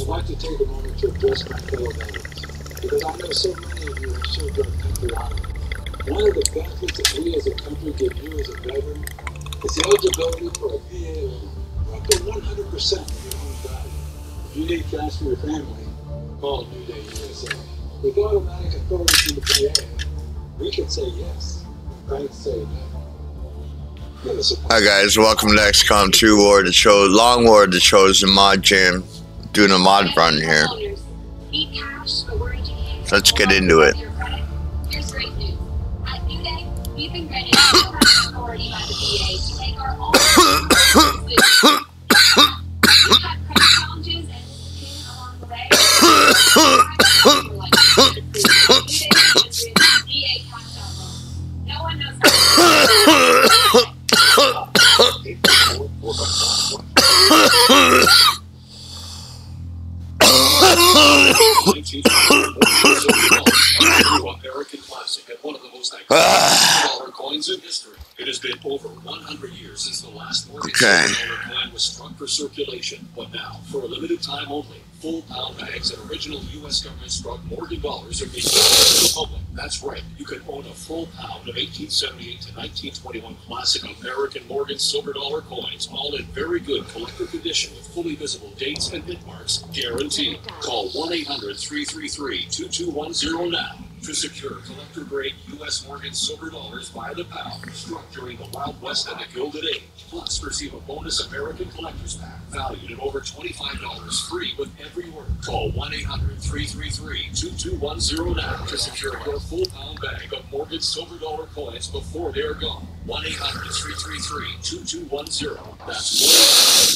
I'd like to take a moment to address my fellow veterans, because I know so many of you have served our country honorably. One of the benefits that we as a country give you as a veteran is the eligibility for a VA loan for up to 100% of your home value. If you need cash for your family, call New Day USA. With automatic authority from the VA, we can say yes. Banks say no. Hi guys, welcome to XCOM 2 War of the Chosen, Long War of the Chosen Mod Jam. Doing a mod run here. So let's get into it. Here's great news. At New Day, we've been granted authority by the VA to make our own decisions. We've had credit challenges and disappearing along the way. No one knows how. American classic and one of the most iconic coins in history. It has been over 100 years since the last mortgage coin was struck for circulation, but now, for a limited time only, full pound bags of original U.S. government-struck Morgan dollars are being sold to the public. That's right, you can own a full pound of 1878 to 1921 classic American Morgan silver dollar coins, all in very good collector condition with fully visible dates and mint marks guaranteed. Call 1-800-333-2210 now to secure collector-grade U.S. Morgan silver dollars by the pound, struck during the Wild West and the Gilded Age. Plus, receive a bonus American Collector's Pack valued at over $25 free with every order. Call 1-800-333-2210 now to secure your full pound bag of Morgan silver dollar coins before they are gone. 1-800-333-2210. That's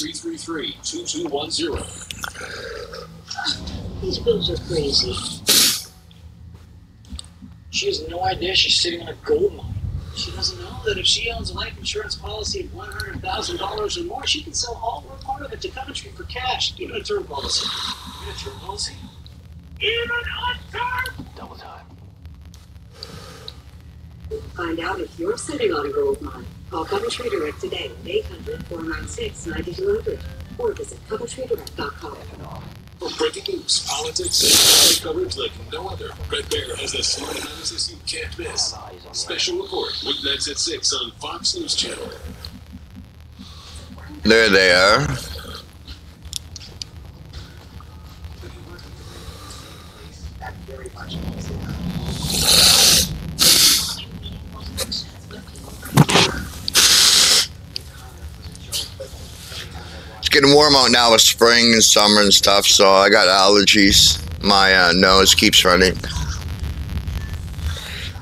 1-800-333-2210. These bills are crazy. She has no idea she's sitting on a gold mine. She doesn't know that if she owns a life insurance policy of $100,000 or more, she can sell all or part of it to Coventry for cash, even a term policy. Even a term policy? Even a term! Double time. Find out if you're sitting on a gold mine. Call Coventry Direct today at 800-496-9200 or visit CoventryDirect.com. For breaking news, politics, and family coverage like no other, Red Bear has the same analysis you can't miss. Special report, weeknights at 6 on Fox News Channel. There they are. It's getting warm out now with spring and summer and stuff, so I got allergies. My nose keeps running.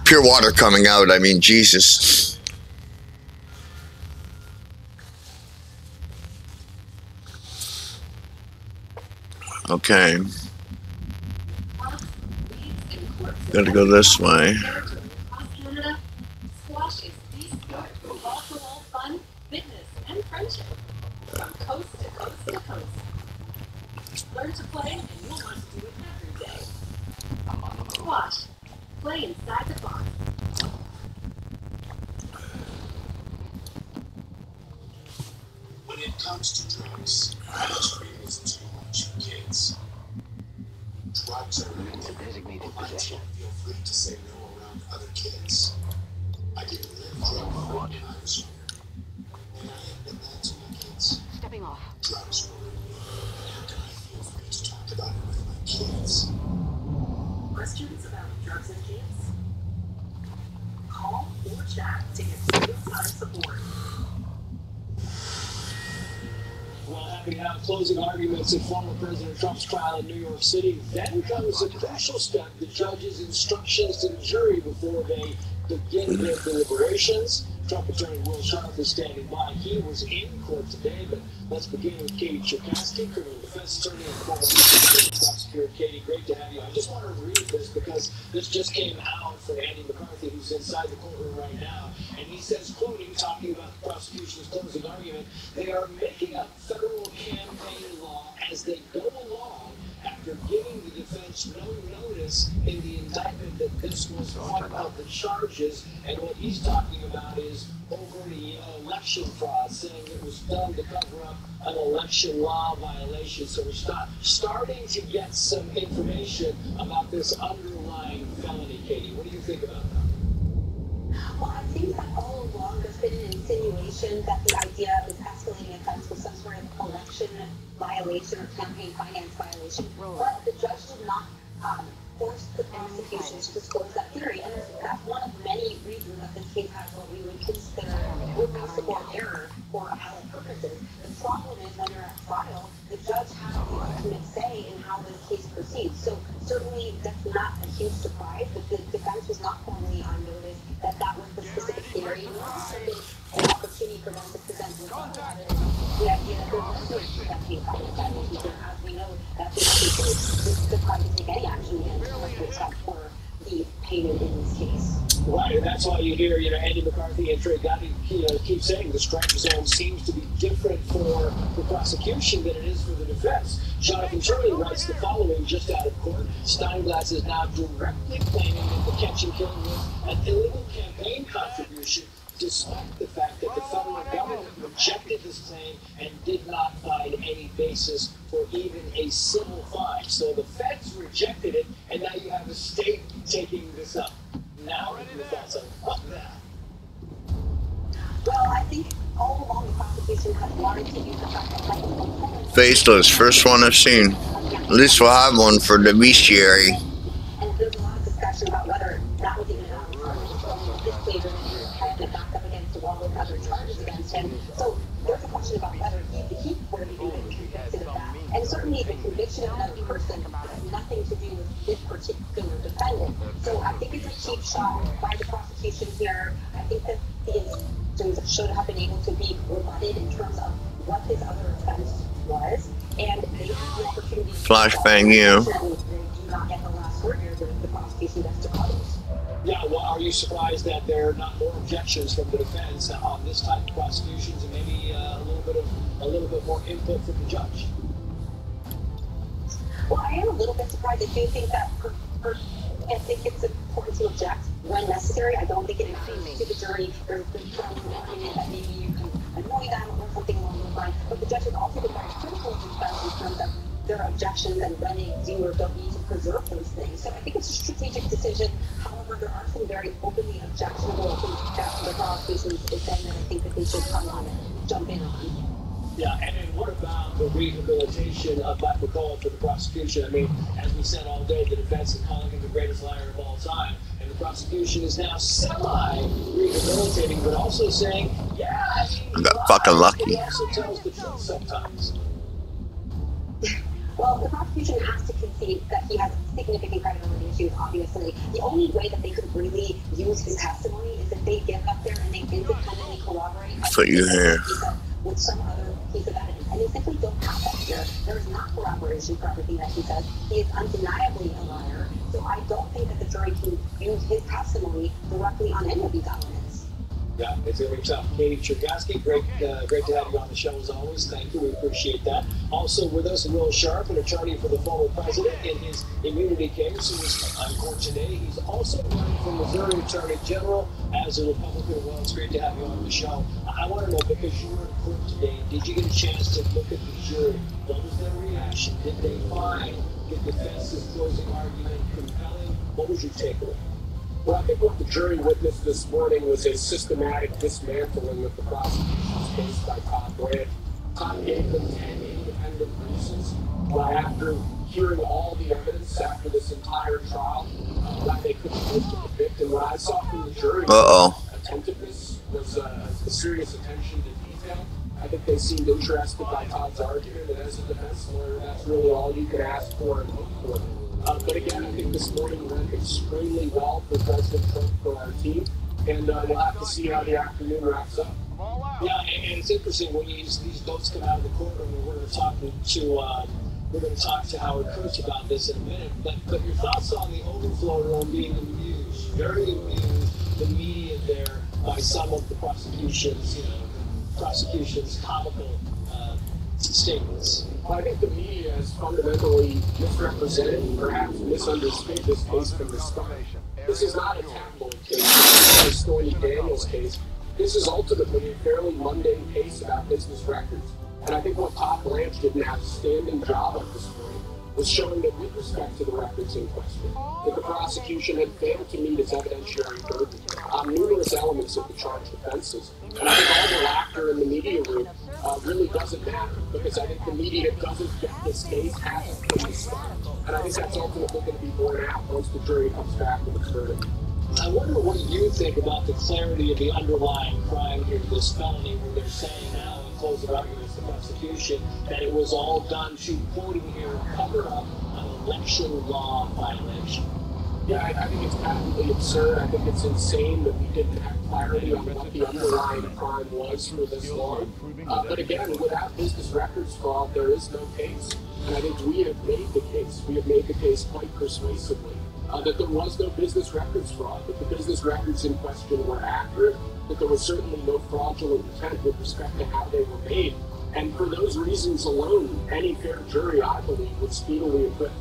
Pure water coming out, I mean, Jesus. Okay. Gotta go this way. Learn to play, and you'll want to do it every day. Squash. Play inside the box. When it comes to drugs, industry is too much for kids. Drugs are an designated possession. Feel free to say no around other kids. I didn't live drug when I was younger, and I have been that to my kids. Stepping off. Drugs were how can I feel free to talk about it with my kids? Questions about drugs and kids? Call or chat to get real-time support. Well, happy to have closing arguments in former President Trump's trial in New York City. Then comes a crucial step, the judge's instructions to the jury before they begin their deliberations. Trump attorney Will Sharp is standing by. He was in court today, but let's begin with Katie Cherkasky, criminal defense attorney and former prosecutor. Katie, great to have you. I just want to read this because this just came out for Andy McCarthy, who's inside the courtroom right now. And he says, quoting, talking about the prosecution's closing argument, they are making up federal campaign law as they go along after giving the defense no notice in the indictment that this was part of the charges, and what he's talking about is over the election fraud, saying it was done to cover up an election law violation. So we're starting to get some information about this underlying felony, Katie. What do you think about that? Well, I think that all along there's been an insinuation that the idea of this escalating offense was some sort of election violation or campaign finance violation, but the judge did not force the prosecution to disclose that theory, and that's one of many reasons that this case has what we would consider reversible error for appellate purposes. The problem is when you're at trial, the judge has the ultimate say in how this case proceeds. So certainly that's not a huge surprise that the defense was not formally on notice that that was the specific theory, and also an opportunity for them to present with the idea that there was no campaign finance violation. As we know, that's the declined to take any action except for the payment in this case. Right, and that's why you hear, Andy McCarthy and Trey Gotti, keep saying the strike zone seems to be different for the prosecution than it is for the defense. Jonathan Turley writes the following just out of court. Steinglass is now directly claiming that the catch and kill was an illegal campaign contribution, despite the fact that the federal government rejected this claim and did not find any basis for even a civil fine. So the feds rejected it, and now you have the state taking this up. Now, what are your thoughts on that? Well, I think all along the prosecution has wanted to use the fact that Faceless, first one I've seen. At least we'll have one for the bestiary. And there's a lot of discussion about whether that was even this plea was kind of backed up against the wall with other charges against him. So there's a question about whether he would have even been convicted of that. And certainly the conviction of another person has nothing to do with this particular defendant. So I think it's a cheap shot by the prosecution here. I think that the instructions should have been able to be rebutted in terms of what his other offense was, and they have the opportunity to flashbang you. Do not get the last word here. The prosecution gets to close. Yeah, well, are you surprised that there are not more objections from the defense on this type of prosecutions, and maybe a little bit more input from the judge? Well, I am a little bit surprised. I do think that I think it's important to object when necessary. I don't think it increases to the jury. There's been some argument that maybe you can annoy them or something along those lines. But the judge has also been very critical of the defense in terms of their objections and when they do or don't need to preserve those things. So I think it's a strategic decision. However, there are some very openly objectionable things that the prosecution is saying that I think that they should come on and jump in on. Yeah, and what about the rehabilitation of Mike McCullough for the prosecution? I mean, as we said all day, the defense is calling him the greatest liar of all time, and the prosecution is now semi-rehabilitating, but also saying, yeah, I got fucking lucky. He also tells the truth sometimes. Well, the prosecution has to concede that he has significant credibility issues, obviously. The only way that they could really use his testimony is if they get up there and they independently corroborate. That's what you hear. With some other piece of evidence. And they simply don't have that here. There is not corroboration for everything that he says. He is undeniably a liar. So I don't think that the jury can use his testimony directly on any of these elements. Yeah, it's going to be tough. Katie Cherkasky, great to have you on the show as always. Thank you. We appreciate that. Also with us, Will Sharp, an attorney for the former president in his immunity case, who was on court today. He's also running for Missouri Attorney General as a Republican. Well, it's great to have you on the show. I want to know, because you were in court today, did you get a chance to look at the jury? What was their reaction? Did they find the defense's closing argument compelling? What was your takeaway? Well, I think what the jury witnessed this morning was a systematic dismantling of the prosecution's case by Todd Brandt. Todd gave them 10 independent reasons why, after hearing all the evidence after this entire trial, why they couldn't vote to convict. And what I saw from the jury attentiveness was a serious attention to detail. I think they seemed interested by Todd's argument, and as a defense lawyer, that's really all you can ask for and hope for. But again, I think this morning went extremely well for President Trump, for our team, and we'll have to see how the afternoon wraps up. Yeah, and it's interesting when these votes come out of the courtroom. We're going to talk to Howard Kurtz about this in a minute. But your thoughts on the overflow room being amused, very amused, the media there by some of the prosecution's comical statements. Well, I think the media has fundamentally misrepresented, perhaps misunderstood this case from the start. This is not a tabloid case. This is not a Stormy Daniels case. This is ultimately a fairly mundane case about business records. And I think what Todd Blanche did an outstanding job of this morning was showing that with respect to the records in question, that the prosecution had failed to meet its evidentiary burden on numerous elements of the charged offenses. And I think all the laughter in the media room really doesn't matter, because I think the media doesn't get this case hasn't from the start. And I think that's ultimately going to be borne out once the jury comes back with its verdict. I wonder what you think about the clarity of the underlying crime here, this felony, where they're saying now in closing arguments the prosecution that it was all done to, quoting here, cover up an election law violation. Yeah, I think it's patently absurd. I think it's insane that we didn't have clarity on what the underlying crime was for this long. But again, without business records fraud, there is no case. And I think we have made the case. We have made the case quite persuasively that there was no business records fraud, that the business records in question were accurate, that there was certainly no fraudulent intent with respect to how they were made. And for those reasons alone, any fair jury, I believe, would speedily acquit.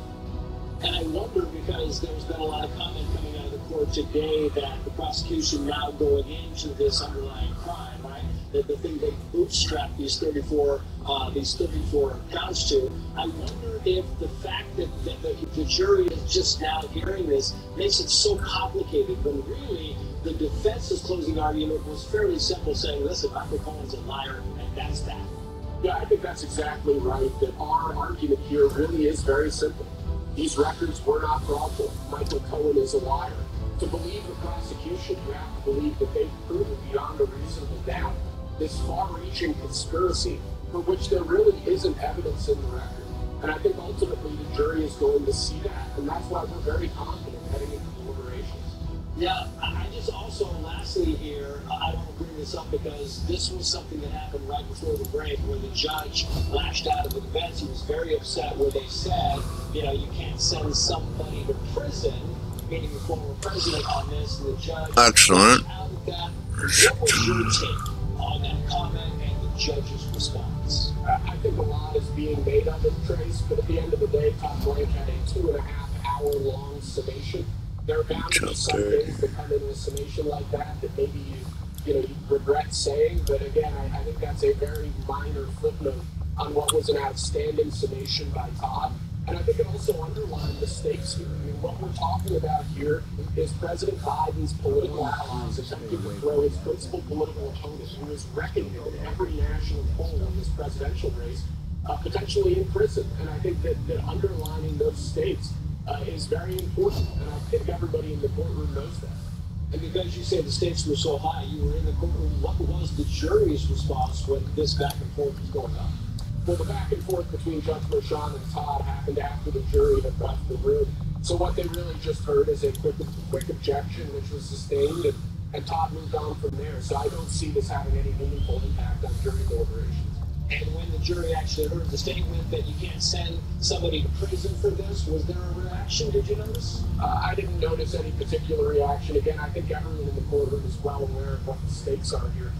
And I wonder, because there's been a lot of comment coming out of the court today that the prosecution now going into this underlying crime, right, that the thing they bootstrapped these 34 counts to, I wonder if the fact that the jury is just now hearing this makes it so complicated, when really the defense's closing argument was fairly simple, saying, listen, Michael Cohen's a liar, and that's that. Yeah, I think that's exactly right, that our argument here really is very simple. These records were not fraudulent. Michael Cohen is a liar. To believe the prosecution, you have to believe that they've proven beyond a reasonable doubt this far-reaching conspiracy for which there really isn't evidence in the record. And I think ultimately the jury is going to see that, and that's why we're very confident heading into deliberations. Yeah, I just also, lastly here, I want to bring this up because this was something that happened right before the break where the judge lashed out at the defense. He was very upset where they said, you know, you can't send somebody to prison, meaning the former president, on this, and the judge Excellent. out of that. What was your take on that comment and the judge's response? I think a lot is being made of it, Trace, but at the end of the day, Todd Blanche had a 2.5-hour-long summation. There are bound to be some things that come in a summation like that maybe you regret saying, but again, I think that's a very minor footnote on what was an outstanding summation by Todd. And I think it also underlined the stakes here. I mean, what we're talking about here is President Biden's political allies attempting to throw his principal political opponent, who is reckoned in every national poll in this presidential race, potentially in prison. And I think that underlining those stakes is very important, and I think everybody in the courtroom knows that. And because you say the stakes were so high, you were in the courtroom, what was the jury's response when this back and forth was going on? Well, the back and forth between Judge Mershon and Todd happened after the jury had left the room. So what they really just heard is a quick objection, which was sustained, and Todd moved on from there. So I don't see this having any meaningful impact on jury deliberations. And when the jury actually heard the statement that you can't send somebody to prison for this, was there a reaction? Did you notice? I didn't notice any particular reaction. Again, I think everyone in the courtroom is well aware of what the stakes are here.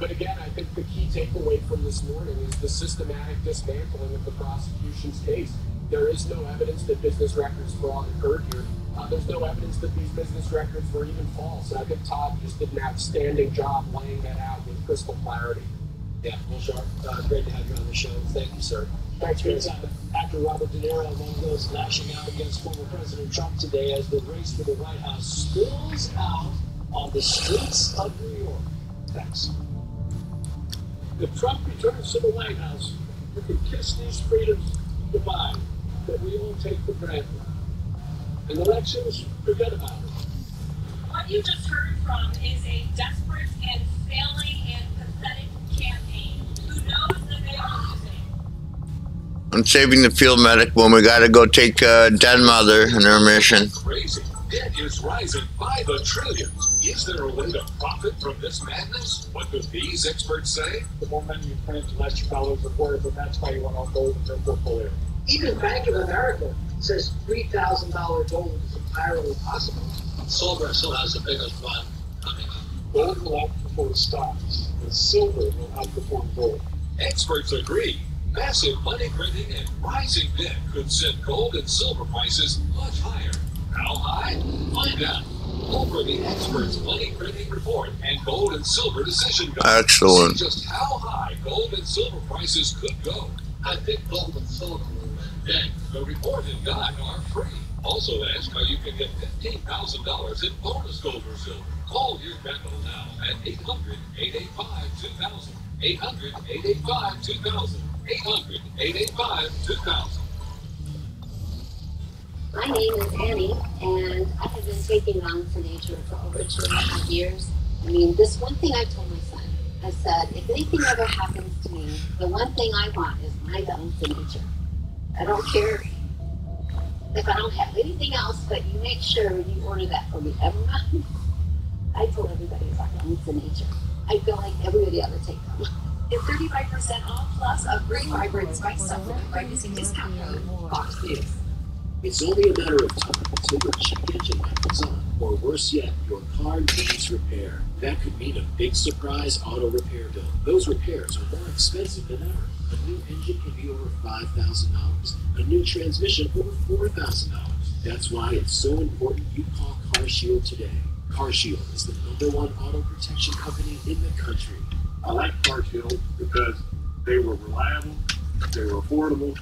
But again, I think the key takeaway from this morning is the systematic dismantling of the prosecution's case. There is no evidence that business records fraud occurred here. There's no evidence that these business records were even false. And I think Todd just did an outstanding job laying that out with crystal clarity. Yeah, well, Sharp, great to have you on the show. Thank you, sir. Thanks, Great time. Actor Robert De Niro, among those lashing out against former President Trump today as the race for the White House spills out on the streets of New York. Thanks. If Trump returns to the White House, we can kiss these freedoms goodbye that we all take for granted. And elections, forget about it. What you just heard from is a desperate and failing and pathetic campaign who knows that they are losing. I'm saving the field medic when we gotta go take dead mother in her mission. Crazy. Debt is rising by the trillions. Is there a way to profit from this madness? What do these experts say? The more money you print, the less your dollars required, but that's why you want all gold in your portfolio. Even Bank of America says $3,000 gold is entirely possible. Silver still has the biggest one coming up. Gold will outperform stocks, and silver will outperform gold. Experts agree. Massive money printing and rising debt could send gold and silver prices much higher. How high? Find out. Over the experts' money printing report and gold and silver decision guide. Excellent. See just how high gold and silver prices could go. I think gold and silver will then. The report and guide are free. Also ask how you can get $15,000 in bonus gold or silver. Call your Bethel now at 800-885-2000. 800-885-2000. 800-885-2000. My name is Annie, and I have been taking on for nature for over 2.5 years. I mean, this one thing I told my son, I said, if anything ever happens to me, the one thing I want is my down for nature. I don't care if I don't have anything else, but you make sure you order that for me every month. I told everybody about down for nature. I feel like everybody ought to take them. Get 35% off plus a free vibrant spice supplement by using discount code Fox News. It's only a matter of time until your check engine light comes on, or worse yet, your car needs repair. That could mean a big surprise auto repair bill. Those repairs are more expensive than ever. A new engine can be over $5,000. A new transmission over $4,000. That's why it's so important you call CarShield today. CarShield is the #1 auto protection company in the country. I like CarShield because they were reliable, they were affordable,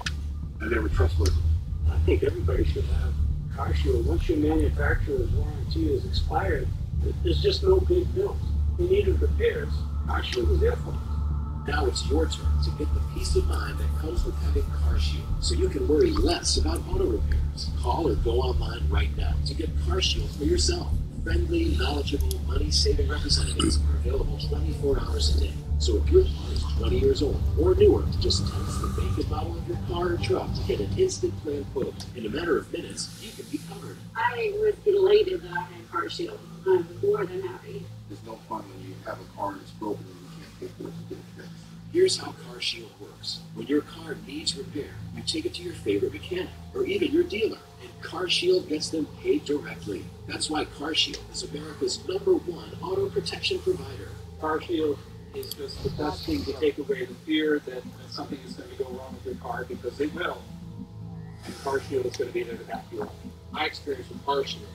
and they were trustworthy. I think everybody should have CarShield. Once your manufacturer's warranty is expired, there's just no big bills. If you needed repairs, CarShield is there for you. Now it's your turn to get the peace of mind that comes with having CarShield, so you can worry less about auto repairs. Call or go online right now to get CarShield for yourself. Friendly, knowledgeable, money-saving representatives are available 24 hours a day. So if your car is 20 years old or newer, just text the make and model of your car or truck to get an instant plan quote. In a matter of minutes, you can be covered. I was elated that I had CarShield. I'm more than happy. There's no fun when you have a car that's broken and you can't pay for it to get it fixed. Here's how CarShield works. When your car needs repair, you take it to your favorite mechanic or even your dealer, and CarShield gets them paid directly. That's why CarShield is America's #1 auto protection provider. CarShield is just the best thing to take away the fear that something is going to go wrong with your car, because it will. And CarShield is going to be there to back you up. My experience with CarShield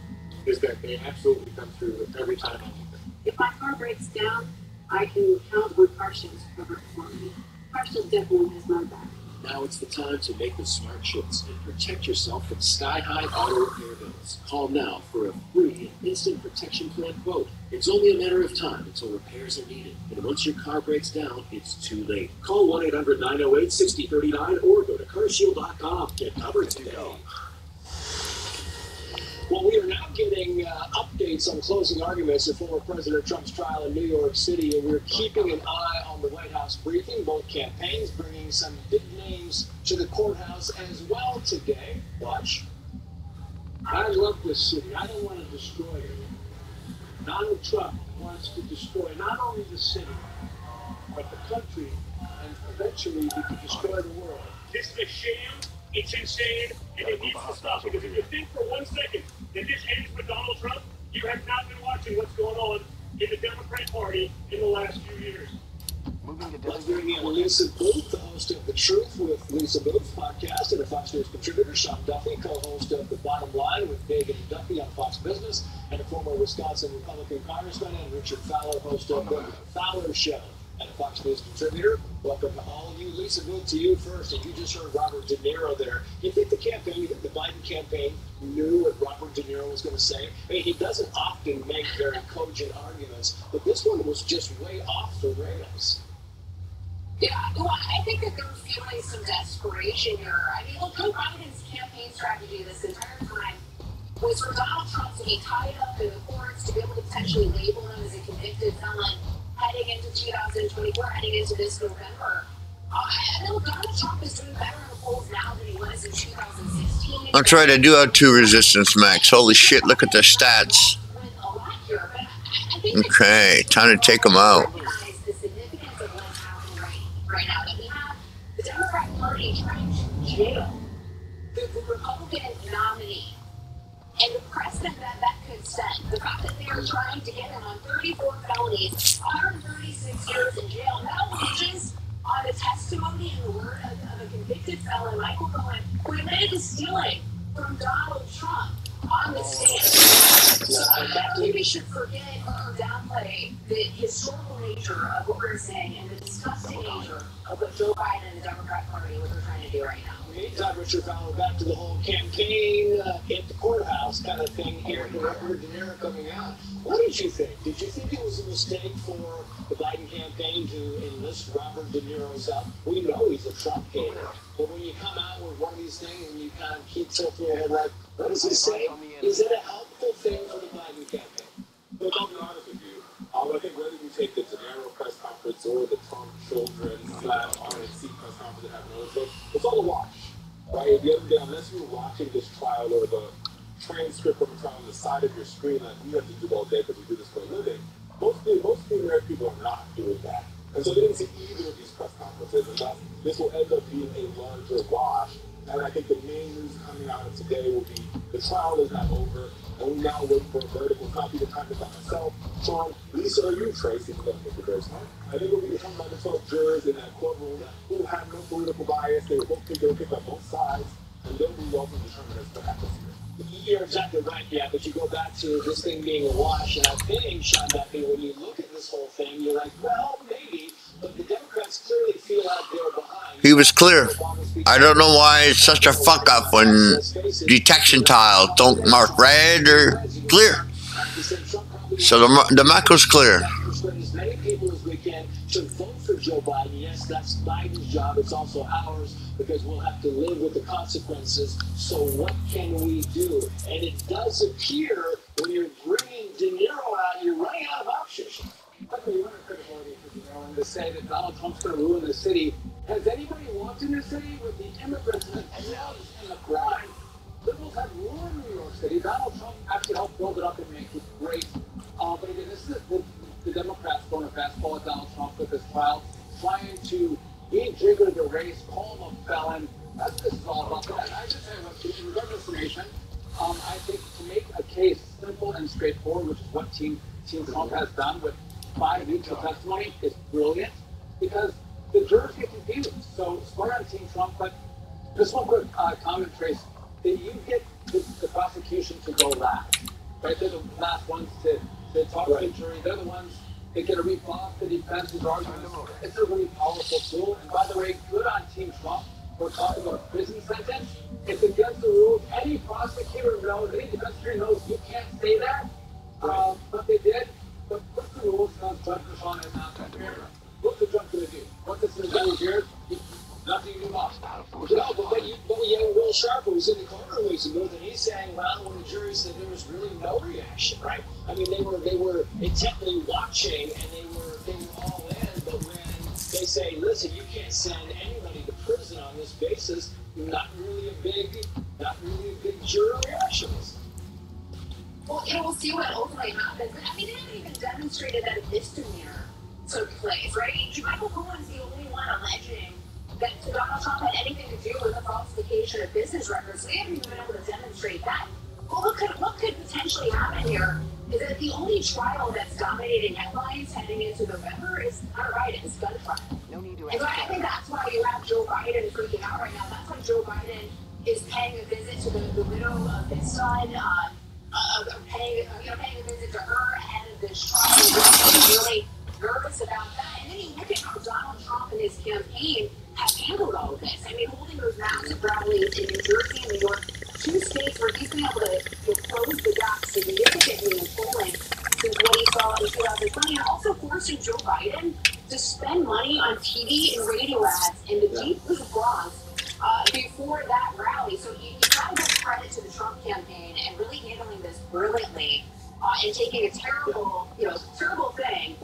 is that they absolutely come through every time I need them. If my car breaks down, I can count on CarShield to cover it for me. CarShield definitely has my back. Now it's the time to make the smart choice and protect yourself from sky-high auto repair bills. Call now for a free and instant protection plan quote. It's only a matter of time until repairs are needed. And once your car breaks down, it's too late. Call 1-800-908-6039 or go to carshield.com. Get covered today. Well, we are now getting updates on closing arguments of former President Trump's trial in New York City, and we're keeping an eye on the White House briefing. Both campaigns bringing some big names to the courthouse as well today. Watch. I love this city. I don't want to destroy it. Donald Trump wants to destroy not only the city, but the country, and eventually he could destroy the world. This is a sham. It's insane, and it needs to stop, because if you think for 1 second that this ends with Donald Trump, you have not been watching what's going on in the Democrat Party in the last few years. Let's bring in Lisa Booth, the host of The Truth with Lisa Booth podcast, and a Fox News contributor, Sean Duffy, co-host of The Bottom Line with David and Duffy on Fox Business, and a former Wisconsin Republican congressman, and Richard Fowler, host of The Fowler Show, and a Fox News contributor. Welcome to all of you. Lisa Booth, to you first, and you just heard Robert De Niro there. You think the Biden campaign knew what Robert De Niro was going to say? I mean, he doesn't often make very cogent arguments, but this one was just way off the rails. Yeah, well, I think that they're feeling some desperation here. I mean, look, Joe Biden's campaign strategy this entire time was for Donald Trump to be tied up in the courts, to be able to potentially label him as a convicted felon heading into 2024, heading into this November. I know Donald Trump is doing better in the polls now than he was in 2016. I'll try to do out 2 resistance max. Holy shit, look at their stats. Okay, time to take them out. Right now that we have the Democrat Party trying to jail the Republican nominee, and the precedent that could set, the fact that they are trying to get him on 34 felonies, 136 years in jail, that hinges on the testimony and the word convicted felon Michael Cohen, who admitted to stealing from Donald Trump on the stand. So I don't think we should forget or downplay the historical nature of what we're saying and the disgusting nature of what Joe Biden and the Democrat Party, what they're trying to do right now. Meantime, Richard Fowler, back to the whole campaign at the courthouse kind of thing here, the Robert De Niro coming out. What did you think? Did you think it was a mistake for the Biden campaign to enlist Robert De Niro's help? We know he's a Trump hater, but when you come out with one of these things and you kind of keep tilting your head like, what does he say? Is it a helpful thing for the Biden campaign? Look, I'll be honest with you. I think whether you take the De Niro press conference or the Trump children / RNC press conference that happened earlier, it's all a wash. Right? The other day, unless you're watching this trial or the transcript of the trial on the side of your screen, like we have to do all day because we do this for a living, most American people are not doing that. And so they didn't see either of these press conferences, and thus this will end up being a larger wash. And I think the main news coming out of today will be the trial is not over, and we now wait for a verdict. Will not be the time to by myself. Sean, Lisa, or you, Tracy, who doesn't make the first time. I think we'll be talking about the 12 jurors in that courtroom who have no political bias. They will both think they'll pick up both sides, and then we will also determine as what happens here. You're exactly right, yeah, but you go back to this thing being a wash, and I think, Sean Duffy, when you look at this whole thing, you're like, well, maybe, but the Democrats clearly feel out there behind. He was clear. I don't know why it's such a fuck up when detection tiles don't mark red or clear. So the mark was clear. As many people as we can to vote for Joe Biden. Yes, that's Biden's job. It's also ours because we'll have to live with the consequences. So what can we do? And it does appear when you're bringing De Niro out, you're running out of options. You want to critiquate De Niro and to say that Donald Trump's going to ruin the city. Has anybody walked in the city with the immigrants and the drugs and the crime? Liberals have ruined New York City. Donald Trump actually helped build it up and make it great. But again, this is the Democrats going to fastball at Donald Trump with this trial, trying to rejigger the race, call him a felon. That's what this is all about. But I just say, in regard to information, I think to make a case simple and straightforward, which is what Team Trump has done with 5 mutual testimony, is brilliant because the jurors get confused. So swear on Team Trump, but just one quick comment, Trace. That you get the prosecution to go last, right? They're the last ones to talk to the jury. They're the ones that get to rebuff the defense's arguments. It's a really powerful tool. And by the way, good on Team Trump. We're talking about a prison sentence. It's against the rules. Any prosecutor knows, any defense attorney knows you can't say that. But they did. But what's the rules? Judge Sean is not fair. What's the judge going to do? What's this going to do here? Nothing new off. No, but when you have Will Sharp, who was in the corner weeks ago, then he's saying, well, when the jury said there was really no reaction, right? I mean, they were intently watching and they were all in, but when they say, listen, you can't send anybody to prison on this basis, not really a big jury reaction. Well, we'll see what ultimately happens. But I mean, they haven't even demonstrated that a misdemeanor took place, right? Michael Cohen's the only one alleging that Donald Trump had anything to do with the falsification of business records. So they haven't even been able to demonstrate that. Well, what could potentially happen here is that the only trial that's dominating headlines heading into November is Hunter Biden's gun trial. And so I think that's why you have Joe Biden freaking out right now. That's why Joe Biden is paying a visit to the widow of his son, paying a visit to her ahead of this trial. He's really nervous about that. And then you look at how Donald Trump and his campaign have handled all of this. I mean, holding those massive rallies in New Jersey and New York, 2 states where he's been able to close the gap significantly in polling since what he saw in 2020, and also forcing Joe Biden to spend money on TV and radio ads in the deep blue Bronx before that rally. So you got to give credit to the Trump campaign and really handling this brilliantly and taking a terrible thing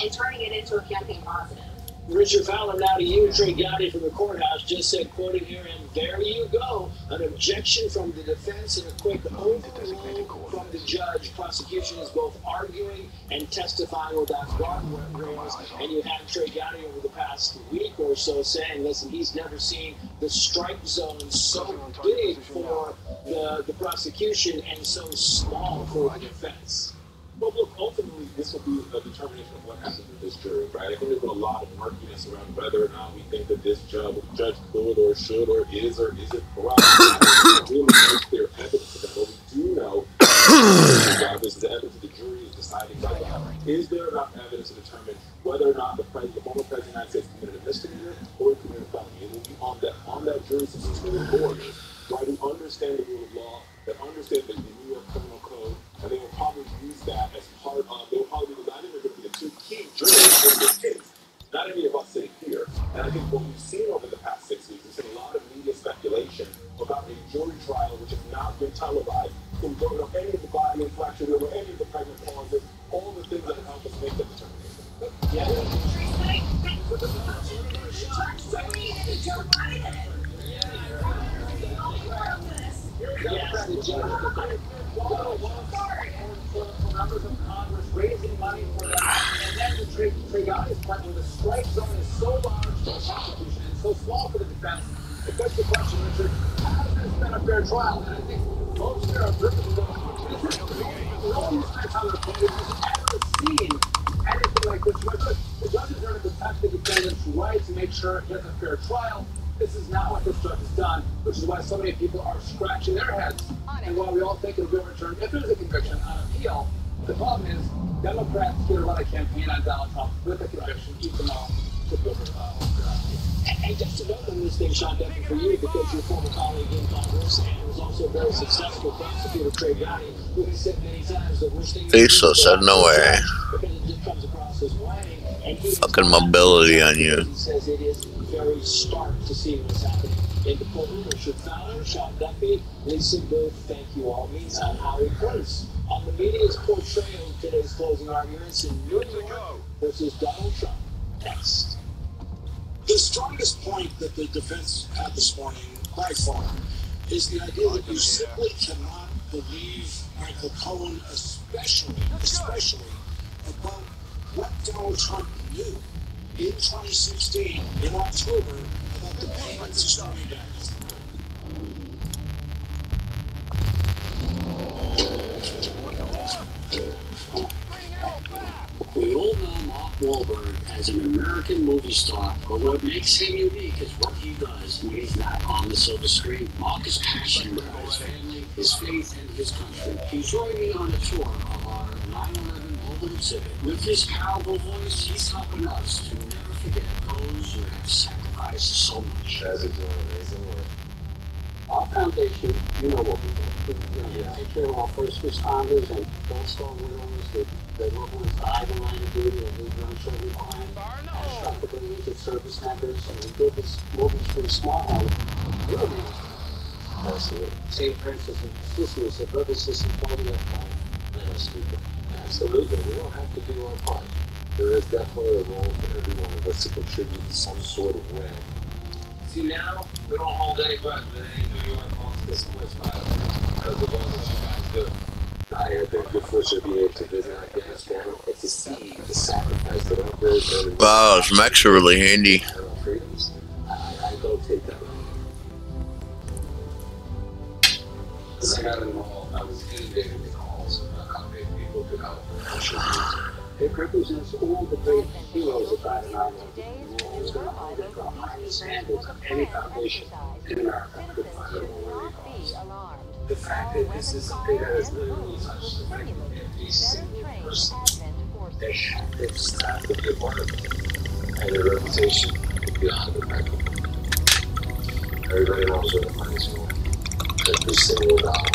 and turning it into a campaign positive. Richard Fowler, now to you. Trey Gowdy from the courthouse just said, quoting here, and there you go, an objection from the defense and a quick overrule from the judge. Prosecution is both arguing and testifying without guardrails. And you had Trey Gowdy over the past week or so saying, listen, he's never seen the strike zone so big for the prosecution and so small for the defense. Well, look, ultimately, this will be a determination of what happens with this jury, right? I think there's been a lot of murkiness around whether or not we think that this judge could or should or isn't corrupt. There's really no clear evidence of that. What we do know is the evidence that the jury is deciding right now. Is there enough evidence to determine whether or not the former president of the United States committed a misdemeanor or he committed a felony? It will be on that jury substituted board, right, who understand the rule of law, that understand the New York criminal code, and they will probably use that as part of, they will probably be not even going to be the two key jurors in this case. Not any of us sitting here. And I think what we've seen over the past 6 weeks is a lot of media speculation about a jury trial which has not been televised, from any of the body inflection or any of the pregnant pauses, all the things that help us make that determination. Yeah. Members of Congress raising money for them, and then the Trigani's point where the strike zone is so large for the prosecution and so small for the defense. It begs the question, Richard, has this been a fair trial? And I think folks here are perfectly going, no defense on the podium has ever seen anything like this. The judges are going to protect the defendant's right to make sure it gets a fair trial. This is not what this judge has done, which is why so many people are scratching their heads. And while we all think it'll be overturned, if there's a conviction on appeal, the problem is Democrats did a lot of campaign on Donald Trump with a conviction, even though to be and just to know the news thing, Sean, definitely for you, because your former colleague in Congress and was also a very successful prosecutor, Trigani, who has said many times the worst thing Faceless said no way. because it just comes across his way. And Fucking mobility on you. He says it is very stark to see what's happening in the courtroom. Richard Fowler, Sean Duffy, Lisa Booth, thank you all. Meantime, Howard Prince on the media's portrayal of today's closing arguments in New York versus Donald Trump. Next. The strongest point that the defense had this morning, by far, is the idea that you simply cannot believe Michael Cohen, especially about what Donald Trump knew in 2016, in October, about the payments to Stormy Daniels. We all know Mark Wahlberg as an American movie star, but what makes him unique is what he does when he's not on the silver screen. Mark is passionate about his family, his faith, and his country. He's joining me on a tour of our 9/11 mobile exhibit. With his powerful voice, he's helping us to never forget those who have sacrificed so much. As it's doing amazing work. Our foundation, you know what we do. We take care of our first responders and four-star widows that loved ones died in line of duty and leave young children behind. Traffic injured service members, and we build this movies for the smart home. You're the Absolutely. St. Francis and Sicily said, brothers, sisters, follow that time. Let us do it. Absolutely. We don't have to do our part. There is definitely a role for every one of us to contribute in some sort of way. See, now we don't hold any breath that any New York wants this sports battle because of all that you guys do. I have been good fortune to be able to visit Afghanistan and to see the sacrifice that our brothers done. Wow, those mechs are really handy. Freedoms. I don't take that. As I got involved, I was inundated with calls about how many people could help. It represents all the great heroes that died in our lives. It's going to hold up the highest standards of any foundation in America could find it already. The fact that this is something that has literally touched the life of every single person, they have this have to be a part of it. And their reputation beyond impeccable. Everybody knows where the money's going. Every single dollar.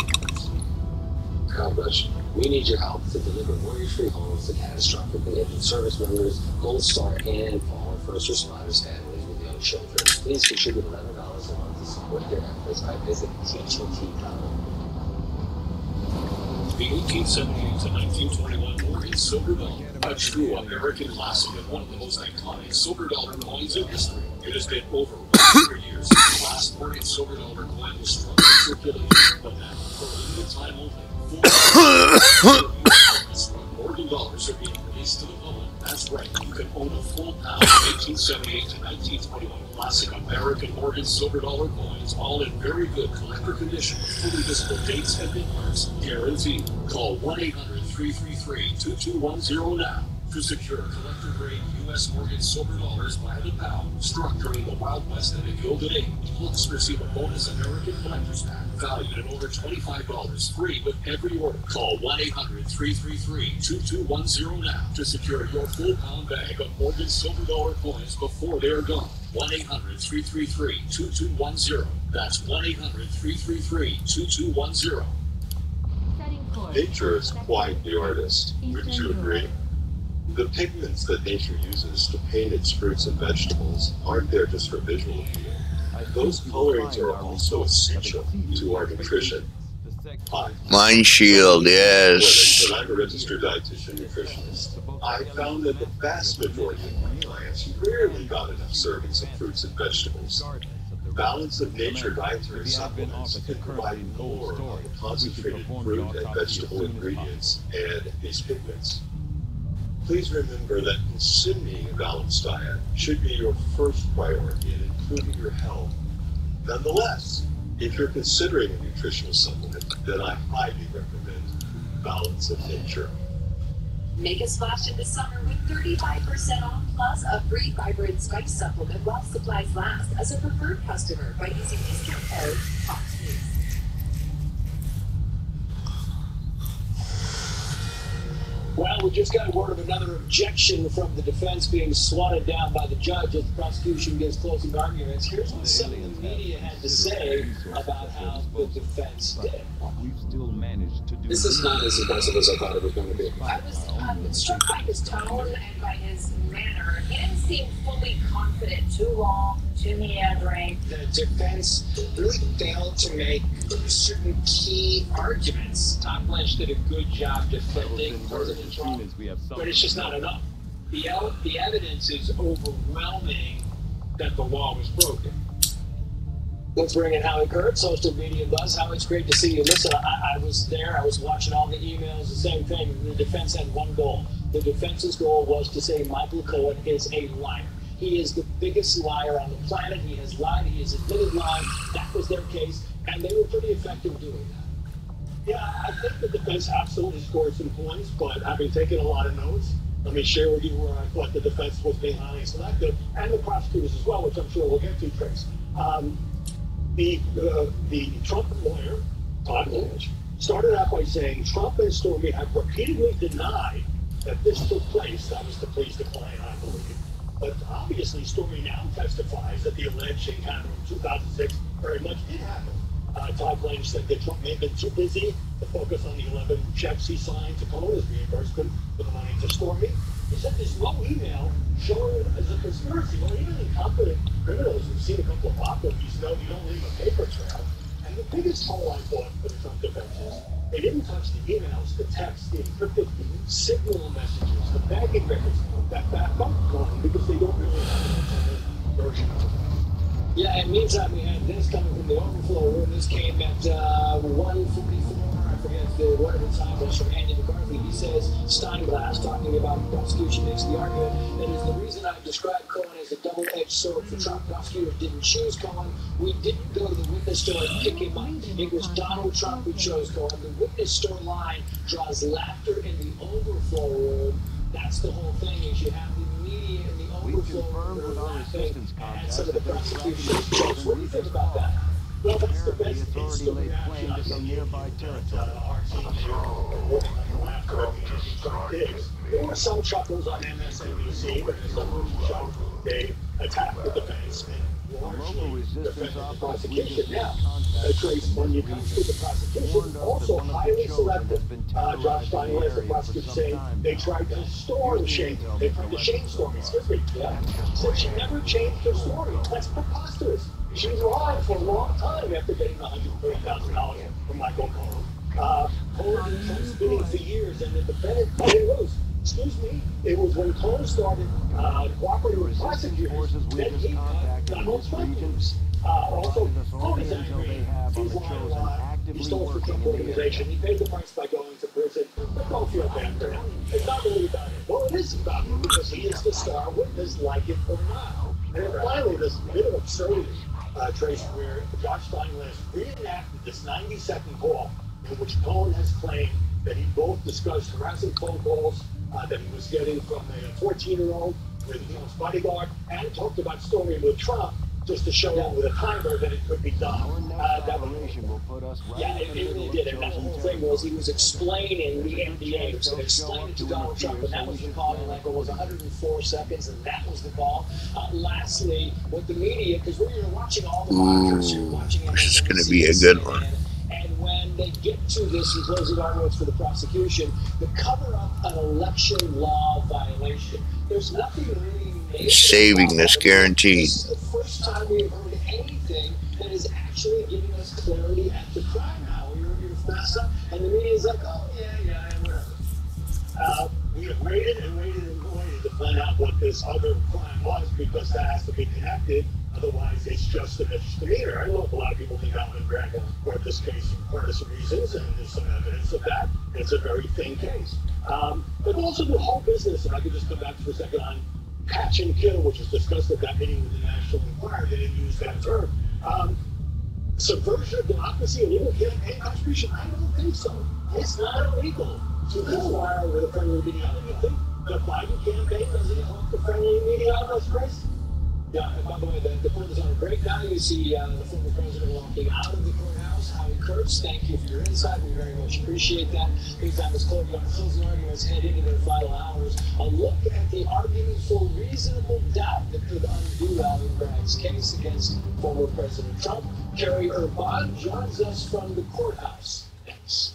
God bless you. We need your help to deliver worry-free homes to catastrophically injured service members, Gold Star, and fallen first responders families with young children. Please contribute $11 a month to support their efforts by visiting TTT.com. The 1878 to 1921 war in silver dollar, a true American classic and one of the most iconic silver dollar coins in history. It has been over 100 years since the last Morgan silver dollar coin was struck in circulation, but now, for a limited time only, Morgan dollars are being released to the public. That's right, you can own a full pound of 1878 to 1921 classic American Morgan silver dollar coins, all in very good collector condition with fully visible dates and mint marks, guaranteed. Call 1-800-3 1-800-333-2210 now to secure collector-grade U.S. mortgage silver dollars by the pound struck during the Wild West and a Gilded Age. Plus, receive a bonus American collector's pack valued at over $25 free with every order. Call 1-800-333-2210 now to secure your full pound bag of mortgage silver dollar coins before they're gone. 1-800-333-2210. That's 1-800-333-2210. Nature is quite the artist. Wouldn't you agree? The pigments that nature uses to paint its fruits and vegetables aren't there just for visual appeal. Those colorings are also essential to our nutrition. Hi. Mind Shield, yes. When I'm a registered dietitian nutritionist, I found that the vast majority of my clients rarely got enough servings of fruits and vegetables. Balance of nature dietary supplements can provide more of the concentrated fruit and vegetable ingredients and these pigments. Please remember that consuming a balanced diet should be your first priority in improving your health. Nonetheless, if you're considering a nutritional supplement, then I highly recommend Balance of Nature. Make a splash in the summer with 35% off plus a free fiber and spice supplement while supplies last as a preferred customer by using discount code FOXNEWS. Well, we just got word of another objection from the defense being swatted down by the judge as the prosecution gives closing arguments. Here's what some of the media had to say about how the defense did. We've still managed to do this is not as impressive as I thought it was going to be. I was struck by his tone and by his manner. He didn't seem fully confident, too long, too meandering. The defense really failed to make certain key arguments. Tom Lynch did a good job defending President Trump, but it's just not enough. The evidence is overwhelming that the law was broken. Let's bring in Howie Kurtz, host of Media Buzz. Howie, it's great to see you. Listen, I was there. I was watching all the emails, the same thing. The defense had one goal. The defense's goal was to say Michael Cohen is a liar. He is the biggest liar on the planet. He has lied. He has admitted lying. That was their case, and they were pretty effective doing that. Yeah, I think the defense absolutely scored some points, but having taken a lot of notes, let me share with you where I thought the defense was being highly selective, and the prosecutors as well, which I'm sure we'll get to, Trace. The Trump lawyer, Todd Lynch, started out by saying Trump and Stormy have repeatedly denied that this took place. That was to please the client, I believe. But obviously, Stormy now testifies that the alleged encounter in 2006 very much did happen. Todd Lynch said that Trump may have been too busy to focus on the 11 checks he signed to Cohen as reimbursement for the money to Stormy. He said this low email showing it as a conspiracy. Well, even incompetent criminals who've seen a couple of pop movies know you don't leave a paper trail. And the biggest hole I thought for the Trump defense is they didn't touch the emails, the texts, the encrypted signal messages, the banking records that back up Cohen because they don't really have an alternative version of it. Yeah, and meantime, we had this coming from the overflow room. This came at 1:44. I forget whatever the time was from Andy McCarthy. He says Steinglass, talking about the prosecution, makes the argument that is the reason I described Cohen as a double-edged sword for Trump. Prosecutors didn't choose Cohen. We didn't go to the witness store and pick him up. It was Donald Trump who chose Cohen. The witness store line draws laughter in the overflow room. That's the whole thing, is you have the media in the overflow room laughing at some of the prosecution. What do you think about that? Well, that's the best authority laid claim to some nearby territory. There were some chuckles on MSNBC, but there's some who showed they attacked the defense and largely defended the prosecution. Now, Trace, when you come to the prosecution, also highly selective. Josh Steinway, the prosecutor, saying they tried to storm Shane. They tried to shame Stormy. Excuse me. Yeah. Said she never changed her story. That's preposterous. She was alive for a long time after getting $140,000 from Michael Cohen. Cohen had been spinning for years, and the defendant cut it loose. Excuse me, it was when Cohen started cooperating with prosecutors that he Donald Trump news. Also, Cohen is angry. He's lying a lot. He stole from Trump organization. He paid the price by going to prison. But don't feel bad for him. It's not really about him. Well, it is about him because he is the star witness, like it or not. And then finally, this bit of absurdity. Trace, where Josh Steinway reenacted this 90-second call in which Cohen has claimed that he both discussed harassing phone calls that he was getting from a 14-year-old with his bodyguard, and talked about story with Trump just to show him with a timer that it could be done. It really did. And that whole thing was he was explaining the NDA. He was explaining it to Donald Trump, and that was the call. Like it was 104 seconds, and that was the call. Lastly, with the media, because when you're watching all the monitors, you're watching MSNBC. This is going to be a good one. And when they get to this in closing arguments for the prosecution, the cover up an election law violation. There's nothing really major. Saving this guaranteed. This is the first time we've heard anything that is actually giving us clarity at the crime now. You're fast up, and the media is like, oh, yeah, whatever. We have waited and waited and waited to find out what this other crime was, because that has to be connected. Otherwise, it's just a misdemeanor. I know a lot of people think Alvin Bragg brought this case for partisan reasons, and there's some evidence of that. It's a very thin case. But also the whole business, if I could just come back for a second on catch and kill, which was discussed at that meeting with the National Enquirer. They didn't use that term. Subversion of democracy, illegal campaign contribution? I don't think so. It's not illegal to conspire with a friendly media outlet. You think the Biden campaign doesn't involve the friendly media outlets, Chris? Yeah, and by the way, the court is on a break now. You see the former president walking out of the courthouse. Howie Kurtz, thank you for your insight. We very much appreciate that. Meantime, as closing arguments head into their final hours, a look at the argument for reasonable doubt that could undo Alvin Bragg's case against former President Trump. Kerry Urban joins us from the courthouse. Thanks.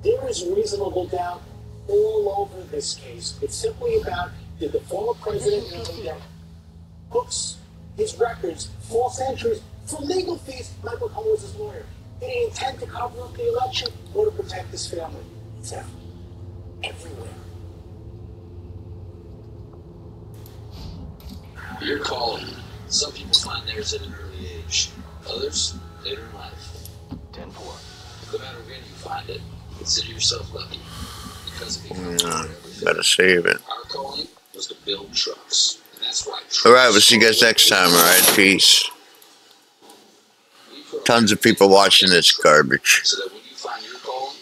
There is reasonable doubt all over this case. It's simply about, did the former president know that books, his records, false entries for legal fees? Michael Cohen was his lawyer. Did he intend to cover up the election or to protect his family? It's out everywhere. Your calling. Some people find theirs at an early age. Others, later in life. 10-4. No matter when you find it, consider yourself lucky. Because it becomes everything. Gotta save it. Our calling was to build trucks. And that's why trucks. Alright, we'll see you guys next time, alright? Peace. Tons of people watching this garbage. So that when you find your calling,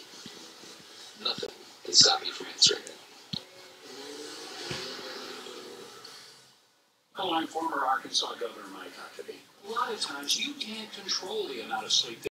nothing can stop you from answering it. Hello, I'm former Arkansas Governor Mike Huckabee. A lot of times you can't control the amount of sleep that